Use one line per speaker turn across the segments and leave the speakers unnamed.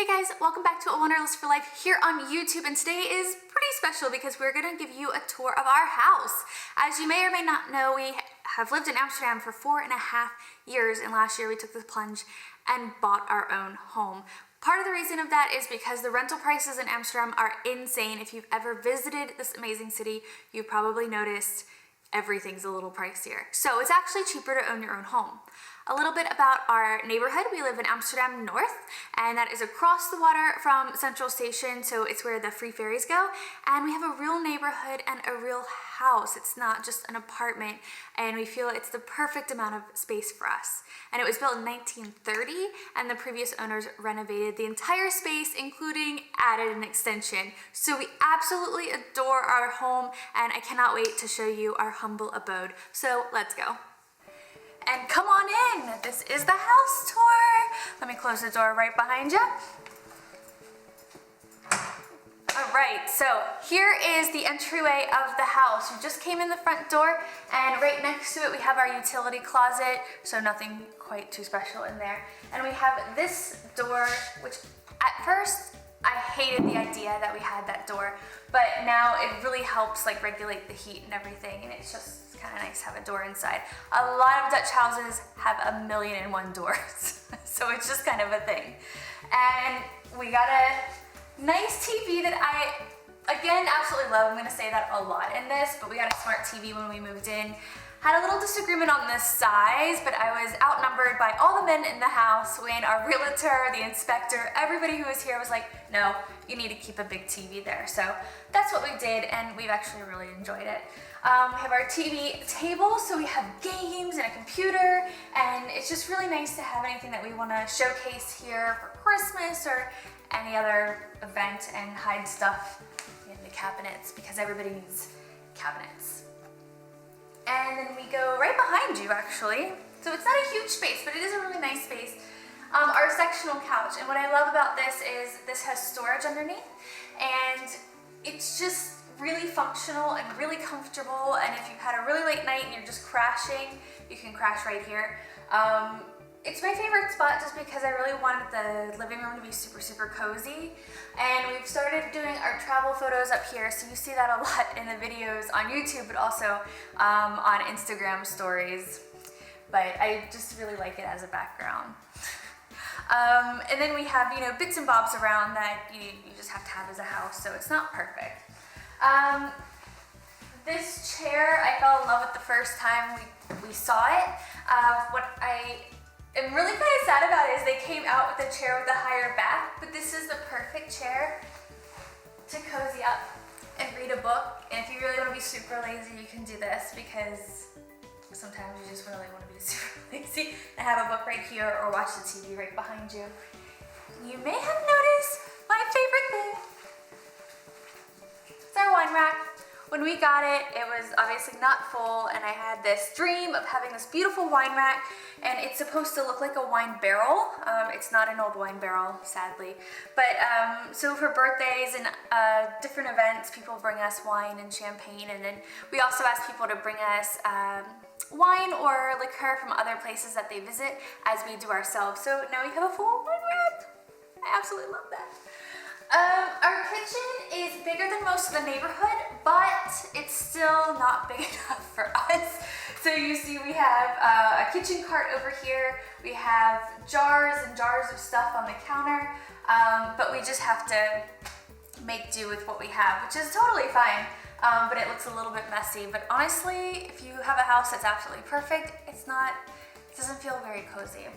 Hey guys, welcome back to A Wanderlust for Life here on YouTube, and today is pretty special because we're going to give you a tour of our house. As you may or may not know, we have lived in Amsterdam for 4.5 years, and last year we took the plunge and bought our own home. Part of the reason of that is because the rental prices in Amsterdam are insane. If you've ever visited this amazing city, you probably noticed everything's a little pricier. So it's actually cheaper to own your own home. A little bit about our neighborhood. We live in Amsterdam North, and that is across the water from Central Station, so it's where the free ferries go. And we have a real neighborhood and a real house. It's not just an apartment, and we feel it's the perfect amount of space for us. And it was built in 1930, and the previous owners renovated the entire space, including added an extension. So we absolutely adore our home, and I cannot wait to show you our humble abode. So let's go. And come on in, this is the house tour. Let me close the door right behind you. All right, so here is the entryway of the house. We just came in the front door, and right next to it we have our utility closet, so nothing quite too special in there. And we have this door, which at first I hated the idea that we had that door, but now it really helps like regulate the heat and everything, and it's just kind of nice to have a door inside. A lot of Dutch houses have 1,000,001 doors, so it's just kind of a thing. And we got a nice TV that I, again, absolutely love. I'm going to say that a lot in this, but we got a smart TV when we moved in. Had a little disagreement on this size, but I was outnumbered by all the men in the house when our realtor, the inspector, everybody who was here was like, no, you need to keep a big TV there. So that's what we did, and we've actually really enjoyed it. We have our TV table, so we have games and a computer, and it's just really nice to have anything that we want to showcase here for Christmas or any other event and hide stuff in the cabinets because everybody needs cabinets. And then we go right behind you, actually. So it's not a huge space, but it is a really nice space. Our sectional couch, and what I love about this is this has storage underneath, and it's just really functional and really comfortable. And if you've had a really late night and you're just crashing, you can crash right here. It's my favorite spot just because I really wanted the living room to be super, super cozy. And we've started doing our travel photos up here, so you see that a lot in the videos on YouTube, but also on Instagram stories. But I just really like it as a background. And then we have, bits and bobs around that you just have to have as a house, so it's not perfect. This chair, I fell in love with the first time we saw it. What I am really kind of sad about is they came out with a chair with a higher back, but this is the perfect chair to cozy up and read a book. And if you really want to be super lazy, you can do this because sometimes you just really want to be super lazy and have a book right here or watch the TV right behind you. You may have noticed my favorite thing. It's our wine rack. When we got it, it was obviously not full, and I had this dream of having this beautiful wine rack, and it's supposed to look like a wine barrel. It's not an old wine barrel, sadly. But so for birthdays and different events, people bring us wine and champagne, and then we also ask people to bring us wine or liqueur from other places that they visit, as we do ourselves. So now we have a full wine rack. I absolutely love that. Our kitchen is bigger than most of the neighborhood, but it's still not big enough for us. So you see we have a kitchen cart over here. We have jars and jars of stuff on the counter, but we just have to make do with what we have, which is totally fine, but it looks a little bit messy. But honestly, if you have a house that's absolutely perfect, it doesn't feel very cozy.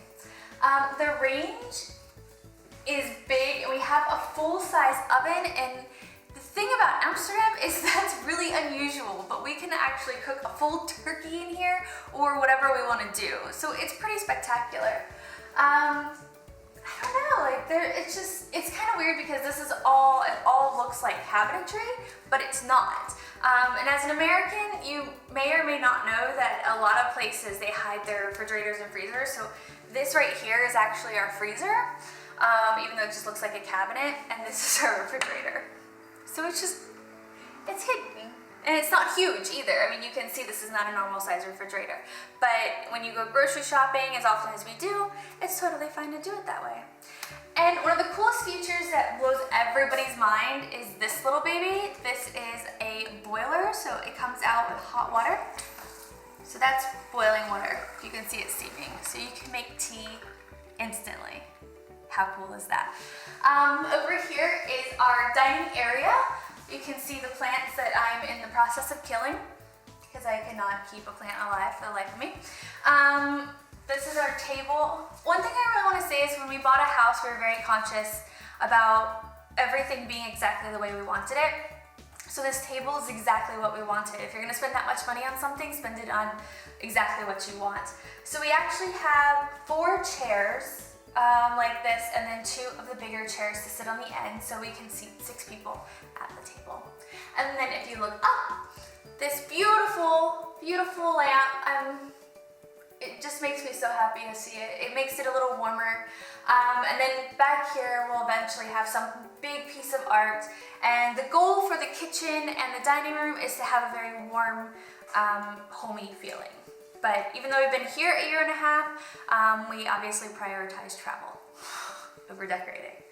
The range is big, and we have a full-size oven, and the thing about Amsterdam is that's really unusual, but we can actually cook a full turkey in here or whatever we want to do, so it's pretty spectacular. I don't know, it's kind of weird because it all looks like cabinetry, but it's not. And as an American, you may or may not know that a lot of places they hide their refrigerators and freezers, so this right here is actually our freezer. Even though it just looks like a cabinet, and this is our refrigerator. So it's hidden. And it's not huge either. I mean, you can see this is not a normal size refrigerator. But when you go grocery shopping, as often as we do, it's totally fine to do it that way. And one of the coolest features that blows everybody's mind is this little baby. This is a boiler, so it comes out with hot water. So that's boiling water. You can see it steaming. So you can make tea instantly. How cool is that? Over here is our dining area. You can see the plants that I'm in the process of killing because I cannot keep a plant alive for the life of me. This is our table. One thing I really want to say is when we bought a house, we were very conscious about everything being exactly the way we wanted it. So this table is exactly what we wanted. If you're going to spend that much money on something, spend it on exactly what you want. So we actually have 4 chairs like this, and then 2 of the bigger chairs to sit on the end so we can seat 6 people at the table. And then if you look up, this beautiful, beautiful lamp, it just makes me so happy to see it. It makes it a little warmer. And then back here, we'll eventually have some big piece of art. And the goal for the kitchen and the dining room is to have a very warm, homey feeling. But even though we've been here a year and a half, we obviously prioritize travel over decorating.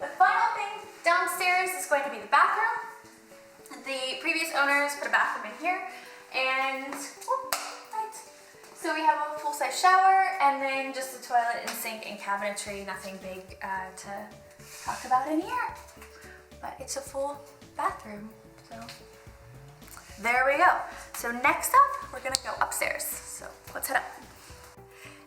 The final thing downstairs is going to be the bathroom. The previous owners put a bathroom in here, and right. So we have a full-size shower, and then just a toilet and sink and cabinetry. Nothing big to talk about in here, but it's a full bathroom. So there we go. So next up, we're gonna go upstairs. So let's head up.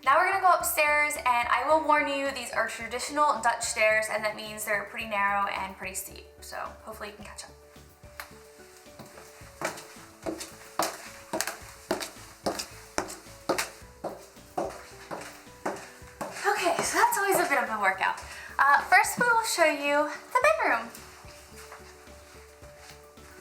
Now we're gonna go upstairs, and I will warn you, these are traditional Dutch stairs, and that means they're pretty narrow and pretty steep. So hopefully you can catch up. Okay, so that's always a bit of a workout. First we will show you the bedroom.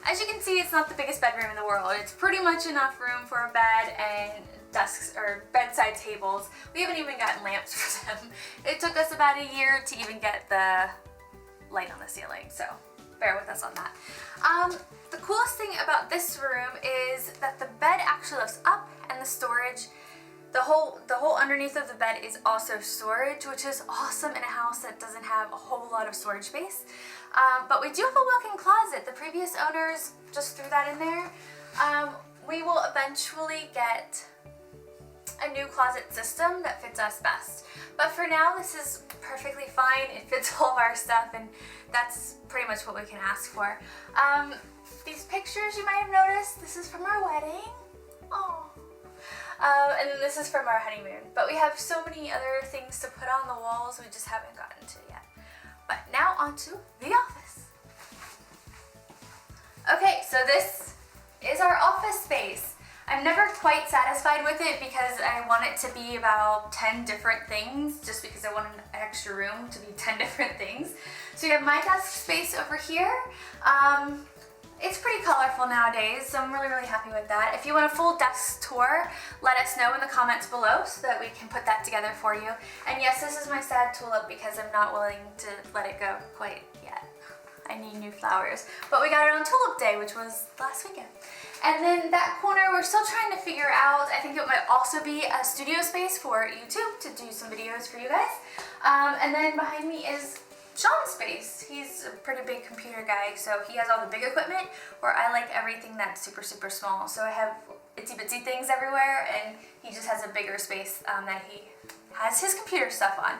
As you can see, it's not the biggest bedroom in the world. It's pretty much enough room for a bed and desks or bedside tables. We haven't even gotten lamps for them. It took us about a year to even get the light on the ceiling, so bear with us on that. The coolest thing about this room is that the bed actually lifts up, and the storage, the whole underneath of the bed is also storage, which is awesome in a house that doesn't have a whole lot of storage space. But we do have a walk-in closet. The previous owners just threw that in there. We will eventually get a new closet system that fits us best. But for now, this is perfectly fine. It fits all of our stuff, and that's pretty much what we can ask for. These pictures you might have noticed, this is from our wedding. Oh. And then this is from our honeymoon. But we have so many other things to put on the walls we just haven't gotten to yet. But now onto the office. Okay, so this is our office space. I'm never quite satisfied with it because I want it to be about 10 different things, just because I want an extra room to be 10 different things. So you have my desk space over here. It's pretty colorful nowadays, so I'm really, really happy with that. If you want a full desk tour, let us know in the comments below so that we can put that together for you. And yes, this is my sad tulip because I'm not willing to let it go quite yet. I need new flowers. But we got it on Tulip Day, which was last weekend. And then that corner, we're still trying to figure out. I think it might also be a studio space for YouTube to do some videos for you guys. And then behind me is Sean's space. He's a pretty big computer guy, so he has all the big equipment, where I like everything that's super, super small. So I have itsy bitsy things everywhere, and he just has a bigger space that he has his computer stuff on.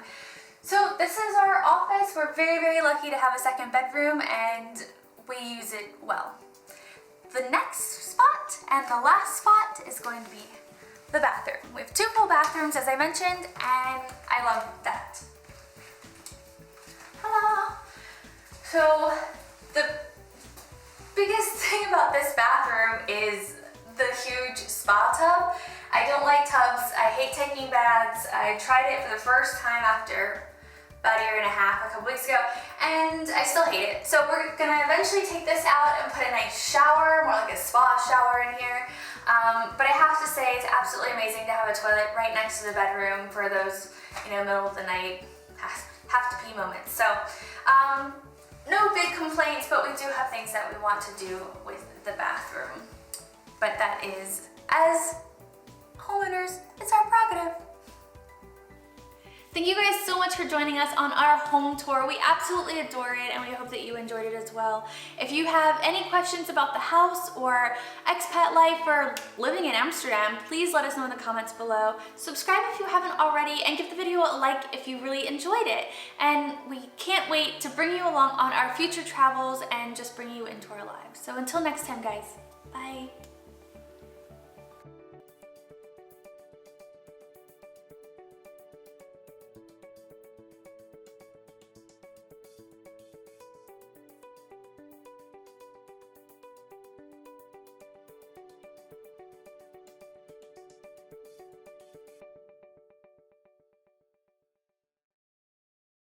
So this is our office. We're very, very lucky to have a second bedroom, and we use it well. The next spot and the last spot is going to be the bathroom. We have 2 full bathrooms, as I mentioned, and I love that. Hello. So the biggest thing about this bathroom is the huge spa tub. I don't like tubs. I hate taking baths. I tried it for the first time after about a year and a half, a couple weeks ago, and I still hate it. So we're gonna eventually take this out and put a nice shower, more like a spa shower in here. But I have to say, it's absolutely amazing to have a toilet right next to the bedroom for those, middle of the night, have to pee moments. So no big complaints, but we do have things that we want to do with the bathroom. But that is, as homeowners, it's our prerogative. Thank you guys so much for joining us on our home tour. We absolutely adore it and we hope that you enjoyed it as well. If you have any questions about the house or expat life or living in Amsterdam, please let us know in the comments below. Subscribe if you haven't already and give the video a like if you really enjoyed it. And we can't wait to bring you along on our future travels and just bring you into our lives. So until next time, guys, bye.